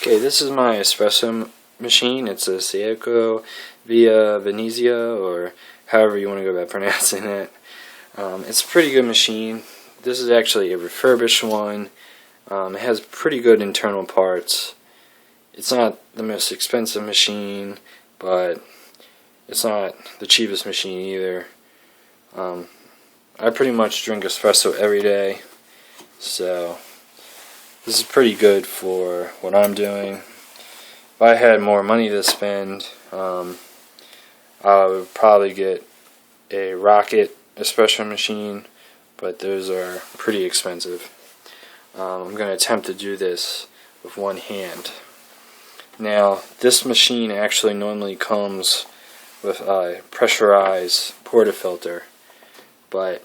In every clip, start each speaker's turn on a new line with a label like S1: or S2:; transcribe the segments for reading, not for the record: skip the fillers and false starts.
S1: Okay, this is my espresso machine. It's a saeco via Venezia, or however you want to go about pronouncing it. It's a pretty good machine. This is actually a refurbished one. It has pretty good internal parts. It's not the most expensive machine, but it's not the cheapest machine either. I pretty much drink espresso every day, so this is pretty good for what I'm doing. If I had more money to spend, I would probably get a rocket espresso machine, but those are pretty expensive. I'm going to attempt to do this with one hand. Now, this machine actually normally comes with a pressurized portafilter, but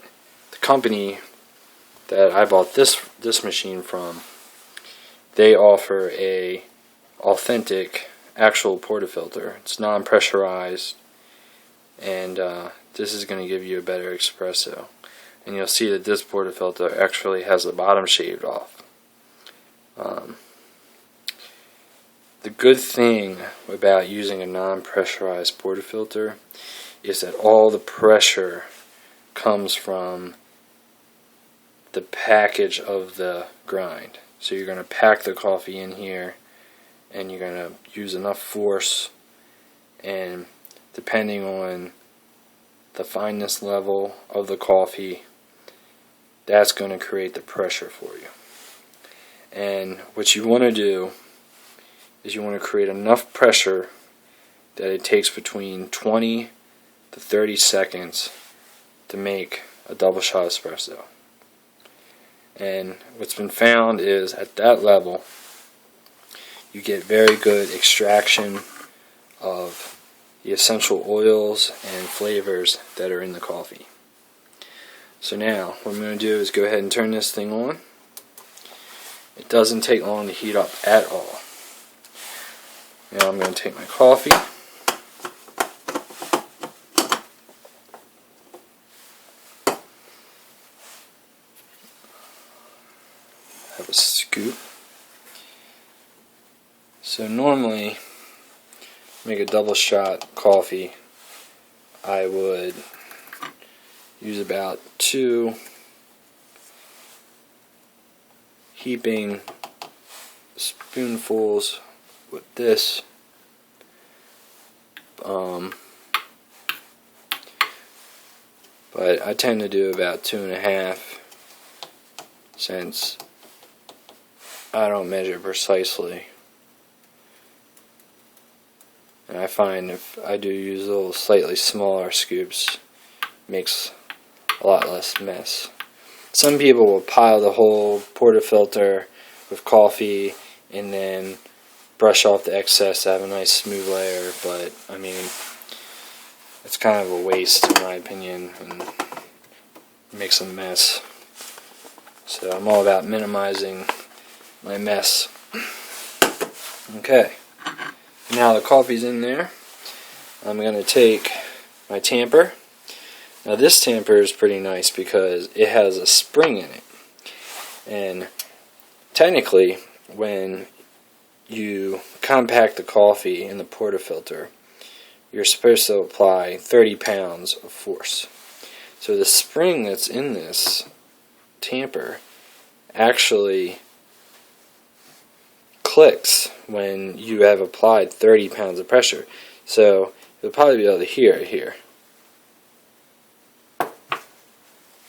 S1: the company that I bought this machine from, they offer a authentic actual portafilter. It's non-pressurized, and this is going to give you a better espresso. And you'll see that this portafilter actually has the bottom shaved off. The good thing about using a non-pressurized portafilter is that all the pressure comes from the package of the grind. So you're going to pack the coffee in here, and you're going to use enough force, and depending on the fineness level of the coffee, that's going to create the pressure for you. And what you want to do is you want to create enough pressure that it takes between 20 to 30 seconds to make a double shot espresso. And what's been found is at that level you get very good extraction of the essential oils and flavors that are in the coffee. So now what I'm going to do is go ahead and turn this thing on. It doesn't take long to heat up at all. Now I'm going to take my coffee, have a scoop. So normally, make a double shot coffee, I would use about 2 heaping spoonfuls with this. But I tend to do about 2.5, since I don't measure precisely. And I find if I do use little slightly smaller scoops, it makes a lot less mess. Some people will pile the whole portafilter with coffee and then brush off the excess to have a nice smooth layer, but I mean, it's kind of a waste in my opinion, and makes a mess. So I'm all about minimizing my mess. Okay, now the coffee's in there. I'm going to take my tamper. Now this tamper is pretty nice because it has a spring in it, and technically when you compact the coffee in the portafilter, you're supposed to apply 30 pounds of force. So the spring that's in this tamper actually clicks when you have applied 30 pounds of pressure. So you'll probably be able to hear it here.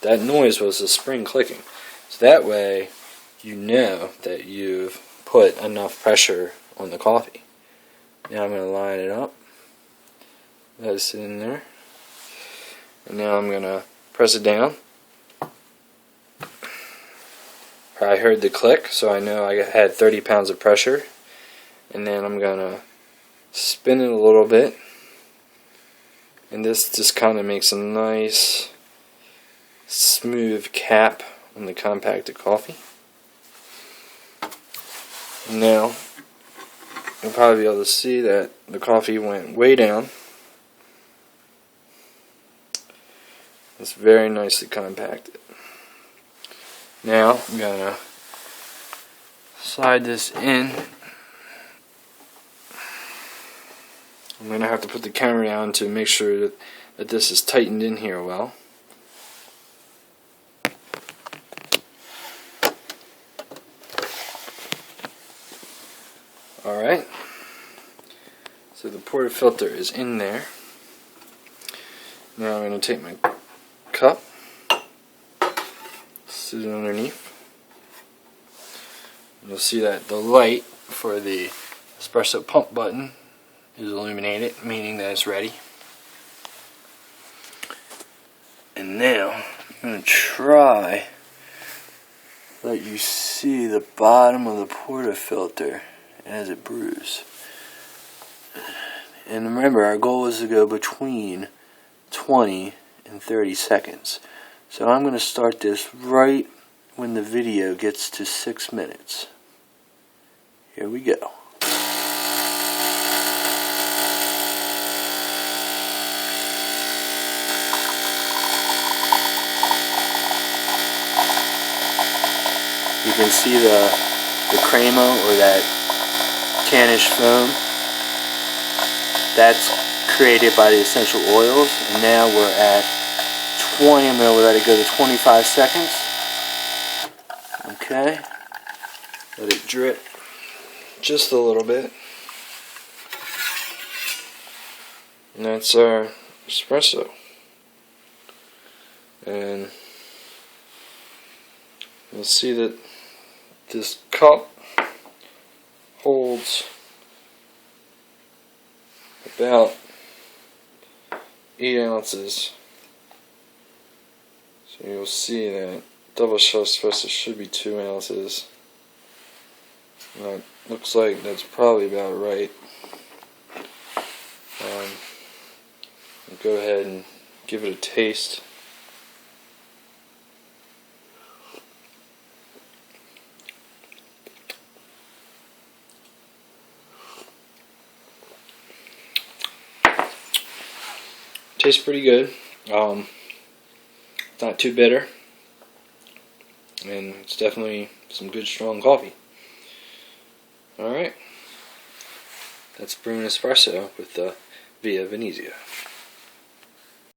S1: That noise was the spring clicking. So that way you know that you've put enough pressure on the coffee. Now I'm going to line it up. Let it sit in there. And now I'm going to press it down. I heard the click, so I know I had 30 pounds of pressure. And then I'm going to spin it a little bit. And this just kind of makes a nice smooth cap on the compacted coffee. And now you'll probably be able to see that the coffee went way down. It's very nicely compacted. Now I'm going to slide this in I'm going to have to put the camera down to make sure that this is tightened in here well. Alright, so the portafilter is in there. Now I'm going to take my cup, sit it underneath. You'll see that the light for the espresso pump button is illuminated, meaning that it's ready. And now I'm going to try to let you see the bottom of the portafilter as it brews. And remember, our goal is to go between 20 and 30 seconds. So I'm going to start this right when the video gets to 6 minutes. Here we go. You can see the crema, or that tannish foam. That's created by the essential oils. And now we're at 20. I'm going to let it go to 25 seconds. Okay. Let it drip just a little bit. And that's our espresso. And you'll see that this cup holds about 8 ounces. So you'll see that double shot espresso should be 2 ounces. That looks like that's probably about right. I'll go ahead and give it a taste. Tastes pretty good. Not too bitter, and it's definitely some good strong coffee. Alright, that's Brewing Espresso with Via Venezia.